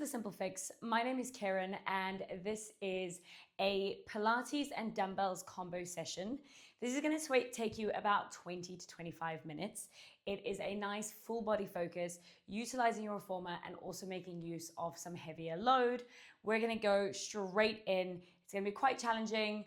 Simple Fix. My name is Karen and this is a Pilates and dumbbells combo session. This is going to take you about 20 to 25 minutes. It is a nice full body focus, utilizing your reformer and also making use of some heavier load. We're going to go straight in. It's going to be quite challenging,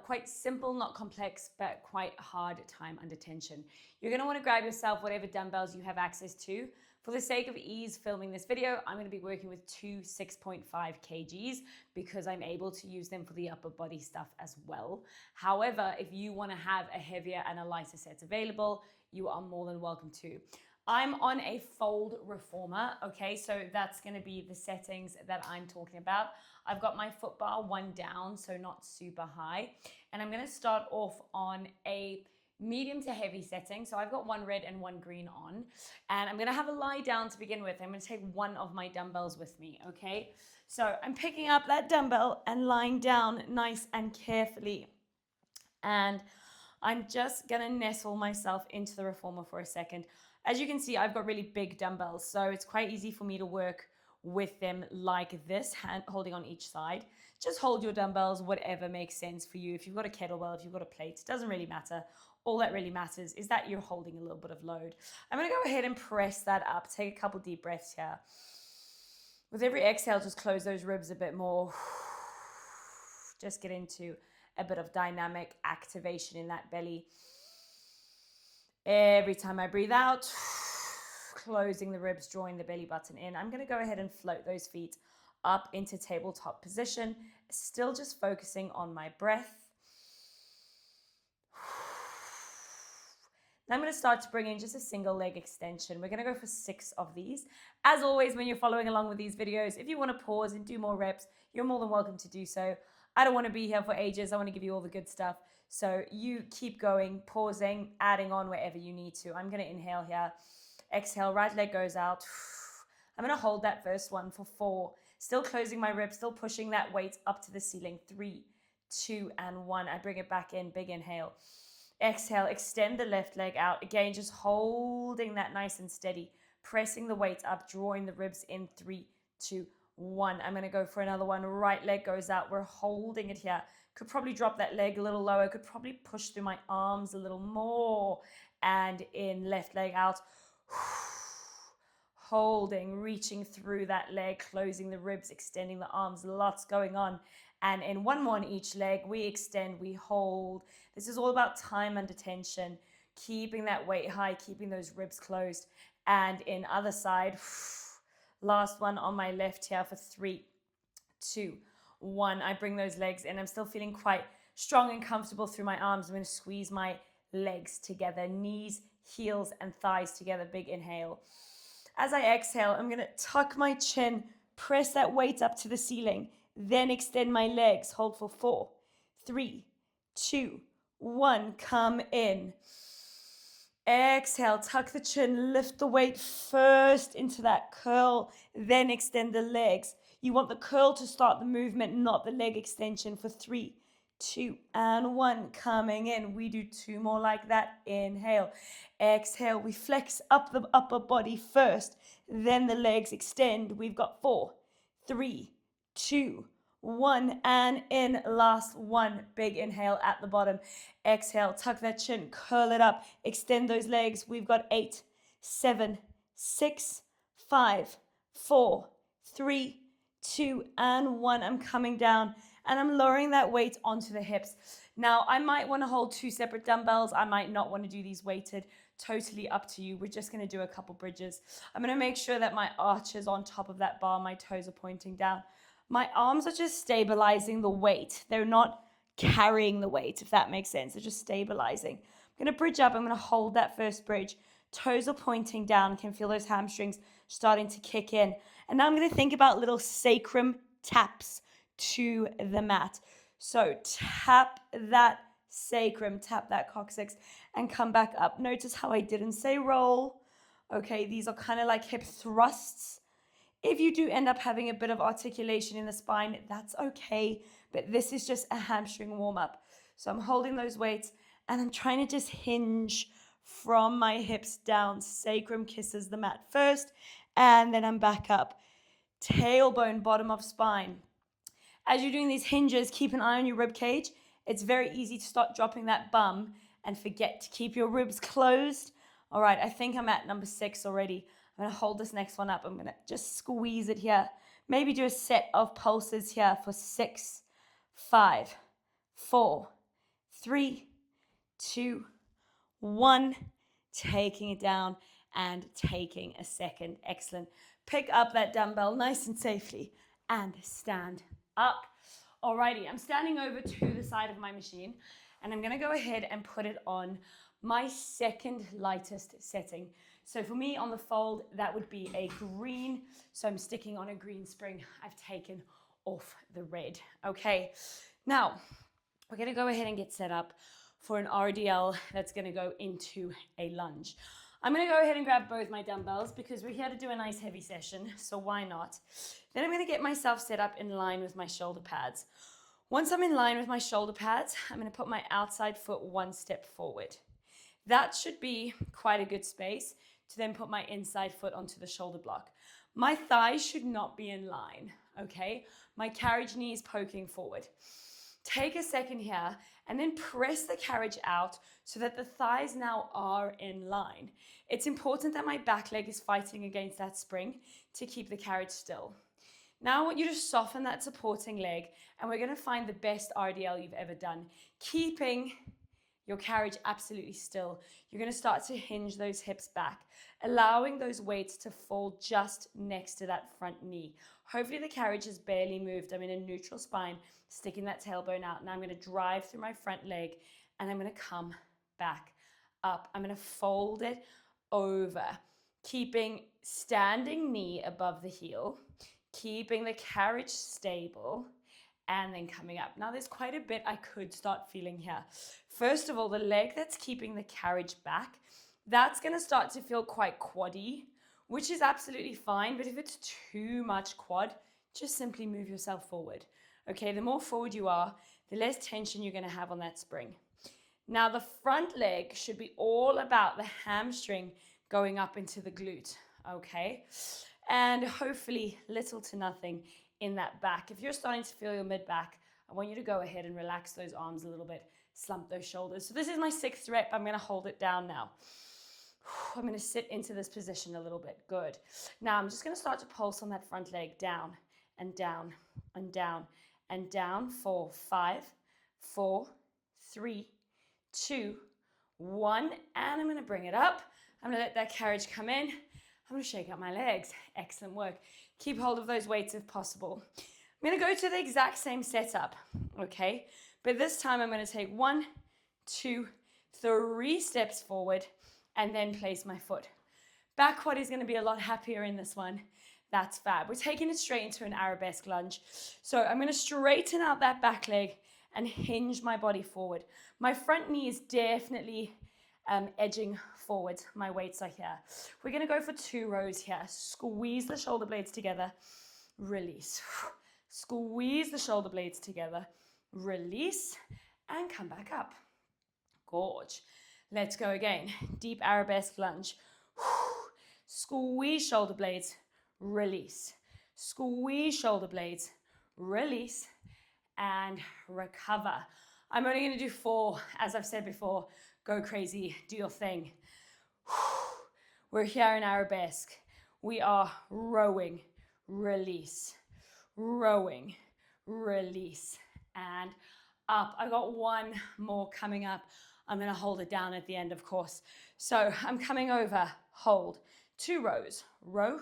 quite simple, not complex, but quite hard time under tension. You're going to want to grab yourself whatever dumbbells you have access to. For the sake of ease filming this video, I'm going to be working with two 6.5 kgs because I'm able to use them for the upper body stuff as well. However, if you want to have a heavier and a lighter set available, you are more than welcome to. I'm on a fold reformer, okay? So that's going to be the settings that I'm talking about. I've got my foot bar one down, so not super high. And I'm going to start off on a medium to heavy setting. So I've got one red and one green on, and I'm gonna have a lie down to begin with. I'm gonna take one of my dumbbells with me, okay? So I'm picking up that dumbbell and lying down nice and carefully. And I'm just gonna nestle myself into the reformer for a second. As you can see, I've got really big dumbbells, so it's quite easy for me to work with them like this, holding on each side. Just hold your dumbbells, whatever makes sense for you. If you've got a kettlebell, if you've got a plate, it doesn't really matter. All that really matters is that you're holding a little bit of load. I'm gonna go ahead and press that up. Take a couple deep breaths here. With every exhale, just close those ribs a bit more. Just get into a bit of dynamic activation in that belly. Every time I breathe out, closing the ribs, drawing the belly button in. I'm gonna go ahead and float those feet up into tabletop position, still just focusing on my breath. Now I'm going to start to bring in just a single leg extension. We're going to go for 6 of these. As always, when you're following along with these videos, if you want to pause and do more reps, you're more than welcome to do so. I don't want to be here for ages. I want to give you all the good stuff. So you keep going, pausing, adding on wherever you need to. I'm going to inhale here. Exhale, right leg goes out. I'm going to hold that first one for 4. Still closing my ribs, still pushing that weight up to the ceiling. 3, 2, and 1. I bring it back in, big inhale. Exhale, extend the left leg out. Again, just holding that nice and steady, pressing the weight up, drawing the ribs in. 3, 2, 1. I'm going to go for another one. Right leg goes out. We're holding it here. Could probably drop that leg a little lower. Could probably push through my arms a little more. And in, left leg out. Holding, reaching through that leg, closing the ribs, extending the arms. Lots going on. And in one more on each leg, we extend, we hold. This is all about time under tension, keeping that weight high, keeping those ribs closed. And in other side, last one on my left here for 3, 2, 1. I bring those legs in. I'm still feeling quite strong and comfortable through my arms. I'm going to squeeze my legs together, knees, heels, and thighs together. Big inhale. As I exhale, I'm going to tuck my chin, press that weight up to the ceiling. Then extend my legs, hold for 4, 3, 2, 1, come in. Exhale, tuck the chin, lift the weight first into that curl, then extend the legs. You want the curl to start the movement, not the leg extension for 3, 2, and 1, coming in. We do 2 more like that. Inhale, exhale, we flex up the upper body first, then the legs extend. We've got 4, 3, 2, 1, and in. Last one, big inhale at the bottom. Exhale, tuck that chin, curl it up, extend those legs. We've got 8, 7, 6, 5, 4, 3, 2, and 1. I'm coming down and I'm lowering that weight onto the hips. Now, I might want to hold 2 separate dumbbells. I might not want to do these weighted. Totally up to you. We're just going to do a couple bridges. I'm going to make sure that my arch is on top of that bar. My toes are pointing down. My arms are just stabilizing the weight. They're not carrying the weight, if that makes sense. They're just stabilizing. I'm going to bridge up. I'm going to hold that first bridge. Toes are pointing down. Can feel those hamstrings starting to kick in. And now I'm going to think about little sacrum taps to the mat. So tap that sacrum, tap that coccyx, and come back up. Notice how I didn't say roll. Okay, these are kind of like hip thrusts. If you do end up having a bit of articulation in the spine, that's okay, but this is just a hamstring warm-up. So I'm holding those weights and I'm trying to just hinge from my hips down. Sacrum kisses the mat first, and then I'm back up. tailbone, bottom of spine. As you're doing these hinges, keep an eye on your rib cage. It's very easy to start dropping that bum and forget to keep your ribs closed. All right, I think I'm at number 6 already. I'm gonna hold this next one up. I'm gonna just squeeze it here. Maybe do a set of pulses here for 6, 5, 4, 3, 2, 1. Taking it down and taking a second. Excellent. Pick up that dumbbell nice and safely and stand up. Alrighty, I'm standing over to the side of my machine and I'm gonna go ahead and put it on my second lightest setting. So for me on the fold, that would be a green. So I'm sticking on a green spring. I've taken off the red. Okay, now we're gonna go ahead and get set up for an RDL that's gonna go into a lunge. I'm gonna go ahead and grab both my dumbbells because we're here to do a nice heavy session, so why not? Then I'm gonna get myself set up in line with my shoulder pads. Once I'm in line with my shoulder pads, I'm gonna put my outside foot 1 step forward. That should be quite a good space to then put my inside foot onto the shoulder block. My thighs should not be in line, okay? My carriage knee is poking forward. Take a second here and then press the carriage out so that the thighs now are in line. It's important that my back leg is fighting against that spring to keep the carriage still. Now I want you to soften that supporting leg and we're gonna find the best RDL you've ever done. Keeping your carriage absolutely still. You're gonna start to hinge those hips back, allowing those weights to fall just next to that front knee. Hopefully the carriage has barely moved. I'm in a neutral spine, sticking that tailbone out. Now I'm gonna drive through my front leg and I'm gonna come back up. I'm gonna fold it over, keeping standing knee above the heel, keeping the carriage stable, and then coming up. Now there's quite a bit I could start feeling here. First of all, the leg that's keeping the carriage back, that's gonna start to feel quite quaddy, which is absolutely fine, but if it's too much quad, just simply move yourself forward. Okay, the more forward you are, the less tension you're gonna have on that spring. Now the front leg should be all about the hamstring going up into the glute, okay? And hopefully little to nothing in that back. If you're starting to feel your mid-back, I want you to go ahead and relax those arms a little bit, slump those shoulders. So this is my 6th rep. I'm gonna hold it down now. I'm gonna sit into this position a little bit. Good. Now I'm just gonna start to pulse on that front leg down and down and down and down. 4, 5, 4, 3, 2, 1. And I'm gonna bring it up. I'm gonna let that carriage come in. I'm gonna shake out my legs. Excellent work. Keep hold of those weights if possible. I'm gonna go to the exact same setup, okay? But this time I'm gonna take 1, 2, 3 steps forward and then place my foot. Back quad is gonna be a lot happier in this one. That's fab. We're taking it straight into an arabesque lunge. So I'm gonna straighten out that back leg and hinge my body forward. My front knee is definitely edging forward. My weights are here. We're gonna go for 2 rows here. Squeeze the shoulder blades together, release. Squeeze the shoulder blades together, release, and come back up. Gorge. Let's go again. Deep arabesque lunge. Squeeze shoulder blades, release. Squeeze shoulder blades, release, and recover. I'm only gonna do 4, as I've said before. Go crazy, do your thing. We're here in arabesque. We are rowing, release, rowing, release, and up. I got 1 more coming up. I'm gonna hold it down at the end, of course. So I'm coming over, hold, 2 rows, row,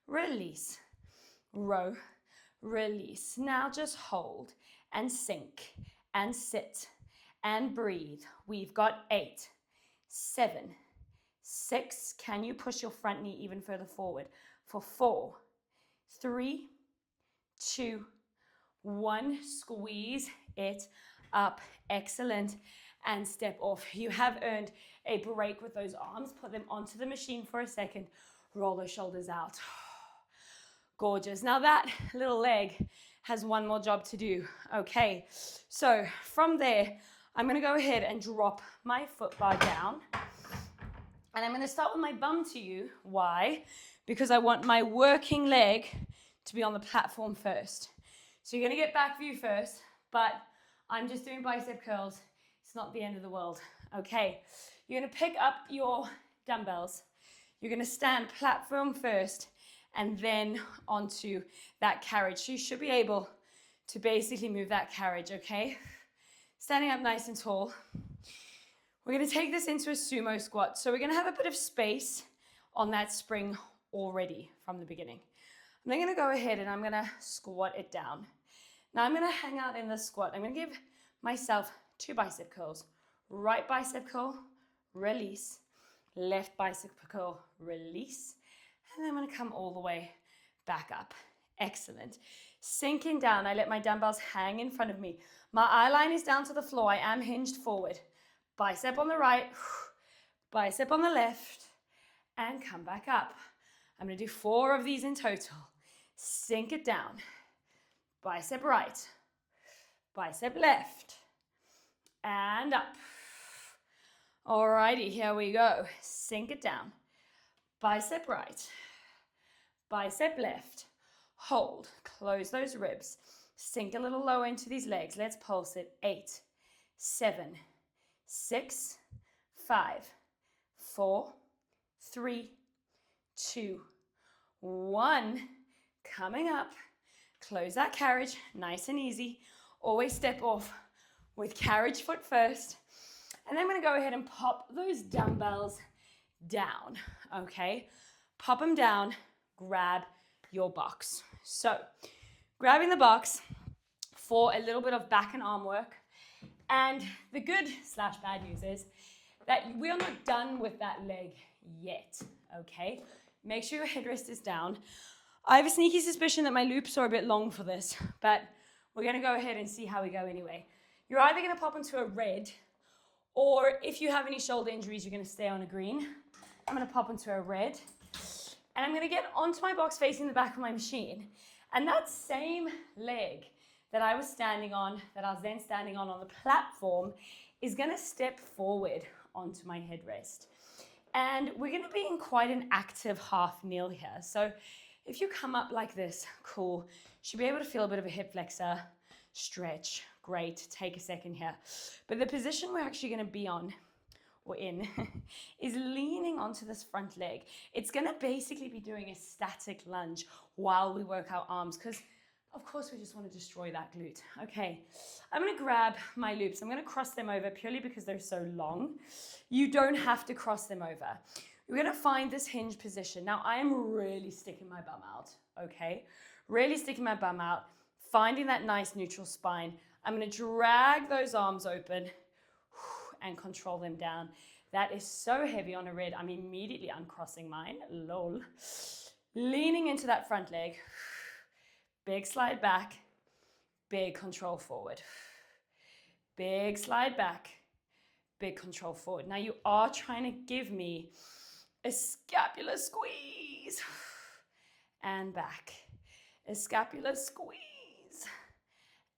release, row, release. Now just hold and sink and sit and breathe. We've got 8, 7, 6. Can you push your front knee even further forward? For 4, 3, 2, 1. Squeeze it up. Excellent. And step off. You have earned a break with those arms. Put them onto the machine for a second. Roll those shoulders out. Gorgeous. Now that little leg has 1 more job to do. Okay, so from there, I'm gonna go ahead and drop my foot bar down. And I'm gonna start with my bum to you. Why? Because I want my working leg to be on the platform first. So you're gonna get back view first, but I'm just doing bicep curls. It's not the end of the world, okay? You're gonna pick up your dumbbells. You're gonna stand platform first and then onto that carriage. So you should be able to basically move that carriage, okay? Standing up nice and tall. We're gonna take this into a sumo squat. So we're gonna have a bit of space on that spring already from the beginning. I'm then gonna go ahead and I'm gonna squat it down. Now I'm gonna hang out in this squat. I'm gonna give myself 2 bicep curls. Right bicep curl, release. Left bicep curl, release. And then I'm gonna come all the way back up. Excellent. Sinking down, I let my dumbbells hang in front of me. My eye line is down to the floor. I am hinged forward. Bicep on the right, bicep on the left, and come back up. I'm gonna do 4 of these in total. Sink it down. Bicep right, bicep left, and up. Alrighty, here we go. Sink it down. Bicep right, bicep left. Hold, close those ribs. Sink a little lower into these legs. Let's pulse it. 8, 7, 6, 5, 4, 3, 2, 1. Coming up. Close that carriage, nice and easy. Always step off with carriage foot first. And then I'm gonna go ahead and pop those dumbbells down, okay? Pop them down, grab your box. So, grabbing the box for a little bit of back and arm work. And the good / bad news is that we are not done with that leg yet, okay? Make sure your headrest is down. I have a sneaky suspicion that my loops are a bit long for this, but we're gonna go ahead and see how we go anyway. You're either gonna pop into a red, or if you have any shoulder injuries, you're gonna stay on a green. I'm gonna pop into a red, and I'm gonna get onto my box facing the back of my machine. And that same leg that I was standing on, that I was then standing on the platform, is gonna step forward onto my headrest. And we're gonna be in quite an active half kneel here. So if you come up like this, cool. Should be able to feel a bit of a hip flexor, stretch, great. Take a second here. But the position we're actually gonna be on, or in, is leaning onto this front leg. It's gonna basically be doing a static lunge while we work our arms, because of course we just wanna destroy that glute. Okay, I'm gonna grab my loops. I'm gonna cross them over purely because they're so long. You don't have to cross them over. We're gonna find this hinge position. Now I am really sticking my bum out, okay? Really sticking my bum out, finding that nice neutral spine. I'm gonna drag those arms open and control them down. That is so heavy on a red. I'm immediately uncrossing mine, lol. Leaning into that front leg. Big slide back, big control forward. Big slide back, big control forward. Now you are trying to give me a scapular squeeze and back, a scapular squeeze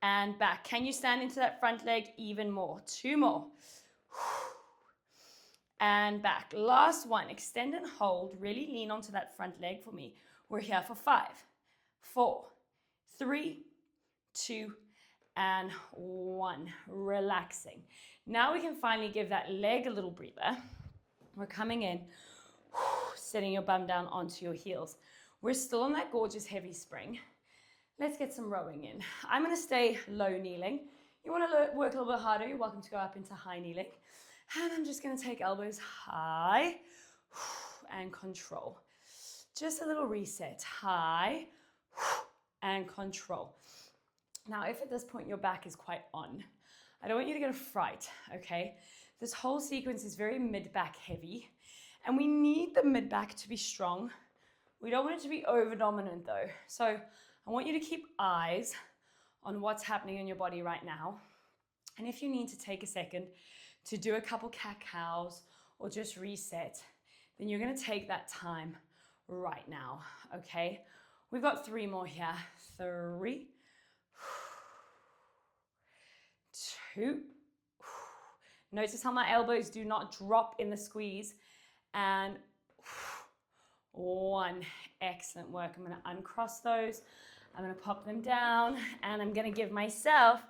and back. Can you stand into that front leg even more? 2 more and back. Last one, extend and hold. Really lean onto that front leg for me. We're here for 5, 4, 3, 2, and 1. Relaxing. Now we can finally give that leg a little breather. We're coming in, setting your bum down onto your heels. We're still on that gorgeous heavy spring. Let's get some rowing in. I'm gonna stay low kneeling. You wanna work a little bit harder, you're welcome to go up into high kneeling. And I'm just gonna take elbows high and control. Just a little reset, high and control. Now, if at this point your back is quite on, I don't want you to get a fright, okay? This whole sequence is very mid-back heavy, and we need the mid-back to be strong. We don't want it to be over-dominant though. So I want you to keep eyes on what's happening in your body right now. And if you need to take a second to do a couple cat-cows or just reset, then you're gonna take that time right now, okay? We've got 3 more here. 3, 2. Notice how my elbows do not drop in the squeeze. And 1. Excellent work. I'm going to uncross those. I'm going to pop them down, and I'm going to give myself,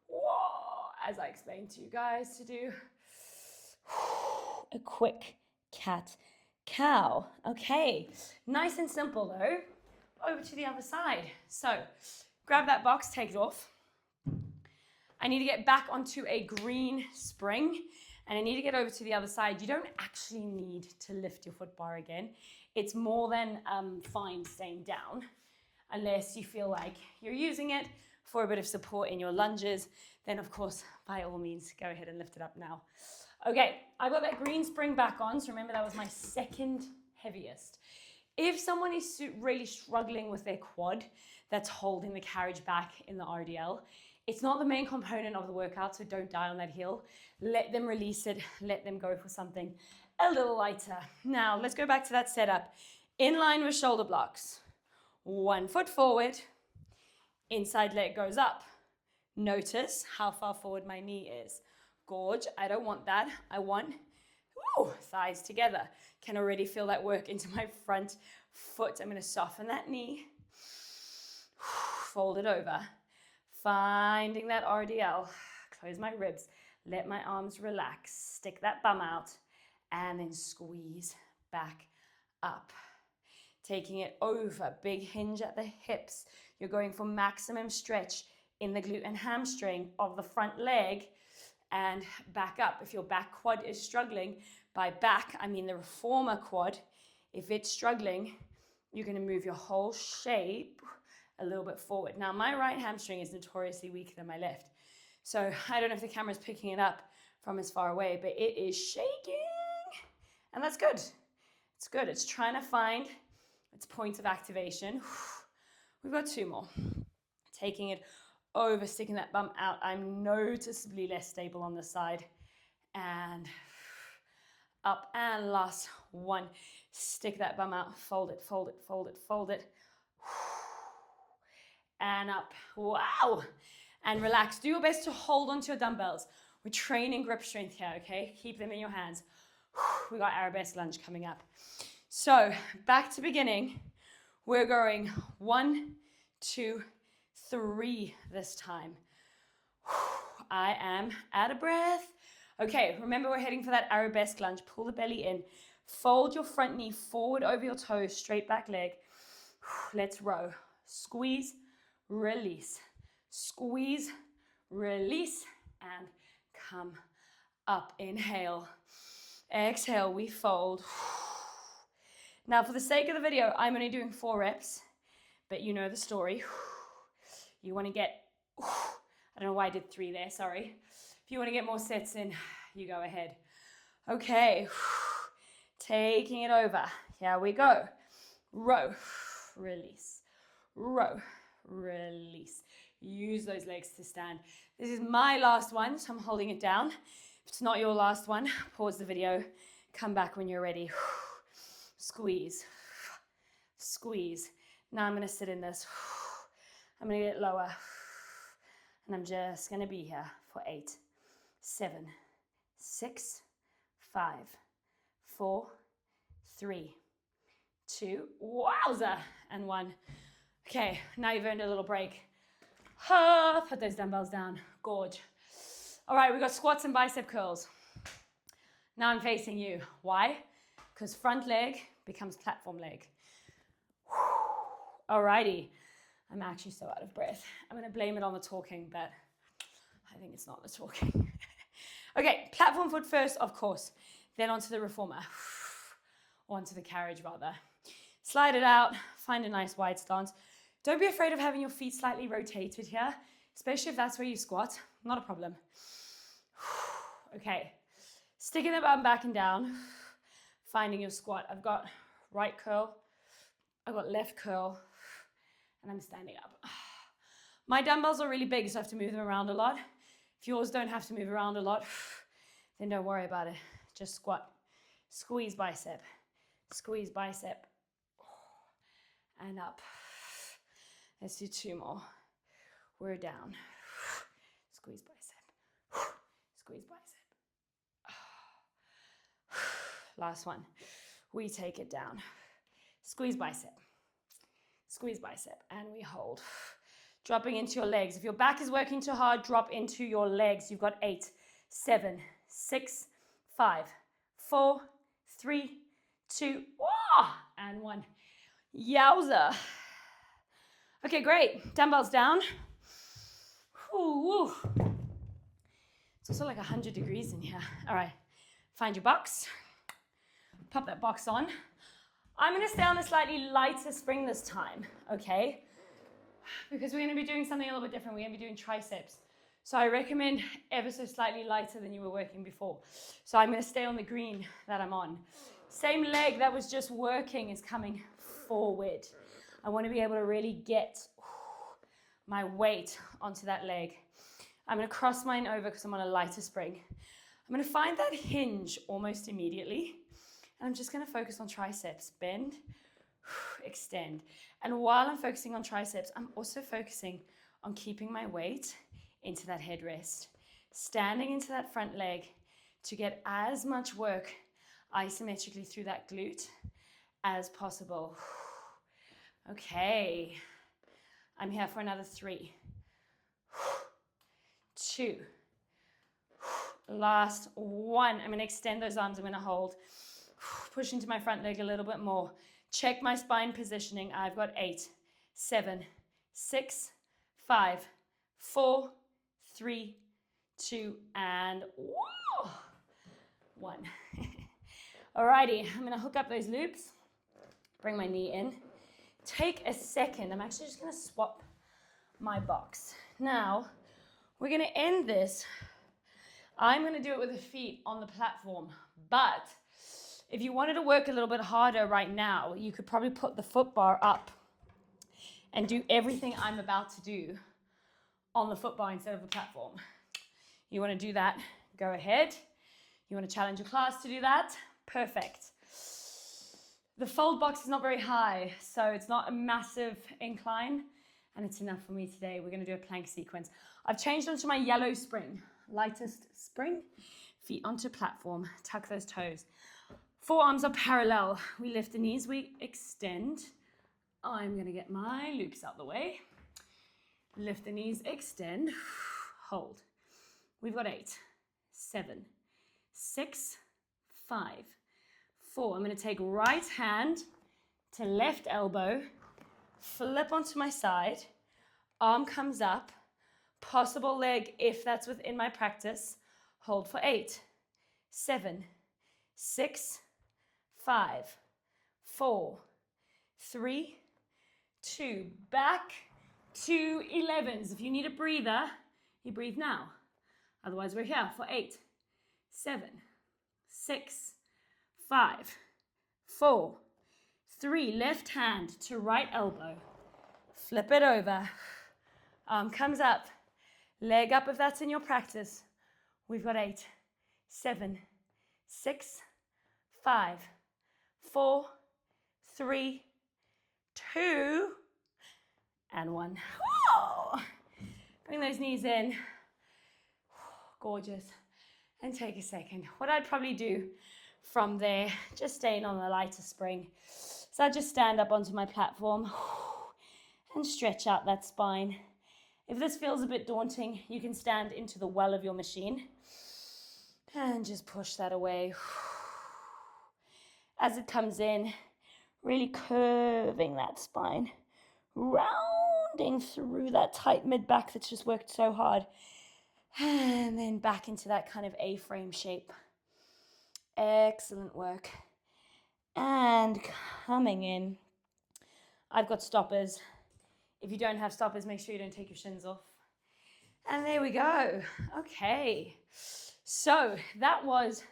whoa, as I explained to you guys to do, a quick cat-cow. Okay, nice and simple though. Over to the other side. So grab that box, take it off. I need to get back onto a green spring, and I need to get over to the other side. You don't actually need to lift your foot bar again. It's more than fine staying down, unless you feel like you're using it for a bit of support in your lunges. Then of course, by all means, go ahead and lift it up now. Okay, I got that green spring back on, so remember that was my second heaviest. If someone is really struggling with their quad that's holding the carriage back in the RDL, it's not the main component of the workout, so don't die on that hill. Let them release it, let them go for something a little lighter. Now, let's go back to that setup. In line with shoulder blocks. 1 foot forward, inside leg goes up. Notice how far forward my knee is. Gorge, I don't want that. I want thighs together. Can already feel that work into my front foot. I'm going to soften that knee. Fold it over. Finding that RDL. Close my ribs. Let my arms relax. Stick that bum out. And then squeeze back up. Taking it over. Big hinge at the hips. You're going for maximum stretch in the glute and hamstring of the front leg. And back up. If your back quad is struggling, by back, I mean the reformer quad. If it's struggling, you're going to move your whole shape a little bit forward. Now, my right hamstring is notoriously weaker than my left. So I don't know if the camera's picking it up from as far away, but it is shaking. And that's good. It's good. It's trying to find its point of activation. We've got 2 more. Taking it over, sticking that bum out. I'm noticeably less stable on this side. And up, and last 1. Stick that bum out, fold it, fold it, fold it, fold it. And up, wow. And relax. Do your best to hold onto your dumbbells. We're training grip strength here, okay? Keep them in your hands. We got arabesque lunge coming up. So back to beginning. We're going 1, 2, 3 this time. I am out of breath. Okay, remember we're heading for that arabesque lunge. Pull the belly in. Fold your front knee forward over your toes, straight back leg. Let's row. Squeeze, release. Squeeze, release, and come up. Inhale. Exhale, we fold. Now, for the sake of the video, I'm only doing 4 reps, but you know the story. You want to get, I don't know why I did 3 there, sorry. If you want to get more sets in, you go ahead. Okay, taking it over. Here we go. Row, release. Row, release. Use those legs to stand. This is my last one, so I'm holding it down. If it's not your last one, pause the video. Come back when you're ready. Squeeze, squeeze. Now I'm going to sit in this. I'm going to get lower. And I'm just going to be here for 8, 7, 6, 5, 4, 3, 2, wowza, and 1. Okay, now you've earned a little break. Put those dumbbells down. Gorge. All right, we've got squats and bicep curls. Now I'm facing you. Why? Because front leg becomes platform leg. Alrighty. I'm actually so out of breath. I'm going to blame it on the talking, but I think it's not the talking. Okay, platform foot first, of course. Then onto the reformer. Or onto the carriage, rather. Slide it out. Find a nice wide stance. Don't be afraid of having your feet slightly rotated here, especially if that's where you squat. Not a problem. Okay. Sticking the bum back and down. Finding your squat. I've got right curl. I've got left curl. And I'm standing up. My dumbbells are really big, so I have to move them around a lot. If yours don't have to move around a lot, then don't worry about it. Just squat. Squeeze bicep. Squeeze bicep. And up. Let's do 2 more. We're down. Squeeze bicep. Squeeze bicep. Last one. We take it down. Squeeze bicep. squeeze bicep, and we hold. Dropping into your legs. If your back is working too hard, drop into your legs. You've got 8, 7, 6, 5, 4, 3, 2, and 1. Yowza. Okay, great. Dumbbells down. Ooh. It's also like 100 degrees in here. All right, find your box. Pop that box on. I'm gonna stay on a slightly lighter spring this time, okay? Because we're gonna be doing something a little bit different. We're gonna be doing triceps. So I recommend ever so slightly lighter than you were working before. So I'm gonna stay on the green that I'm on. Same leg that was just working is coming forward. I wanna be able to really get my weight onto that leg. I'm gonna cross mine over because I'm on a lighter spring. I'm gonna find that hinge almost immediately. And I'm just gonna focus on triceps. Bend, extend. And while I'm focusing on triceps, I'm also focusing on keeping my weight into that headrest. Standing into that front leg to get as much work isometrically through that glute as possible. Okay, I'm here for another 3, 2, last 1. I'm gonna extend those arms, I'm gonna hold. Push into my front leg a little bit more. Check my spine positioning. I've got 8, 7, 6, 5, 4, 3, 2, and 1. Alrighty, I'm gonna hook up those loops. Bring my knee in. Take a second. I'm actually just gonna swap my box. Now, we're gonna end this. I'm gonna do it with the feet on the platform, but if you wanted to work a little bit harder right now, you could probably put the foot bar up and do everything I'm about to do on the foot bar instead of the platform. You want to do that? Go ahead. You want to challenge your class to do that? Perfect. The fold box is not very high, so it's not a massive incline, and it's enough for me today. We're going to do a plank sequence. I've changed onto my yellow spring, lightest spring. Feet onto platform, tuck those toes. Forearms are parallel. We lift the knees, we extend. I'm going to get my loops out the way. Lift the knees, extend, hold. We've got 8, 7, 6, 5, 4. I'm going to take right hand to left elbow, flip onto my side, arm comes up, possible leg if that's within my practice. Hold for 8, 7, 6, 5, 4, 3, 2. Back to 11s. If you need a breather, you breathe now. Otherwise, we're here for 8, 7, 6, 5, 4, 3. Left hand to right elbow. Flip it over. Arm comes up. Leg up if that's in your practice. We've got 8, 7, 6, 5, 4, 3, 2, and 1. Whoa. Bring those knees in. Gorgeous. And take a second. What I'd probably do from there, just staying on the lighter spring, so I just stand up onto my platform and stretch out that spine. If this feels a bit daunting, you can stand into the well of your machine and just push that away. As it comes in, really curving that spine, rounding through that tight mid-back that's just worked so hard, and then back into that kind of A-frame shape. Excellent work. And coming in, I've got stoppers. If you don't have stoppers, make sure you don't take your shins off. And there we go. Okay. So that was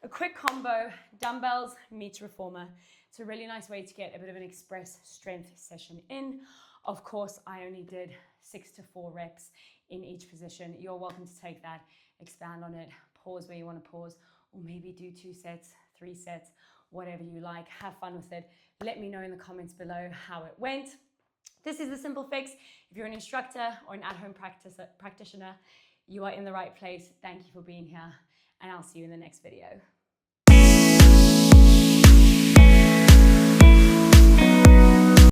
a quick combo, dumbbells meets reformer. It's a really nice way to get a bit of an express strength session in. Of course, I only did 6 to 4 reps in each position. You're welcome to take that, expand on it, pause where you want to pause, or maybe do 2 sets, 3 sets, whatever you like. Have fun with it. Let me know in the comments below how it went. This is the simple fix. If you're an instructor or an at-home practitioner, you are in the right place. Thank you for being here, and I'll see you in the next video.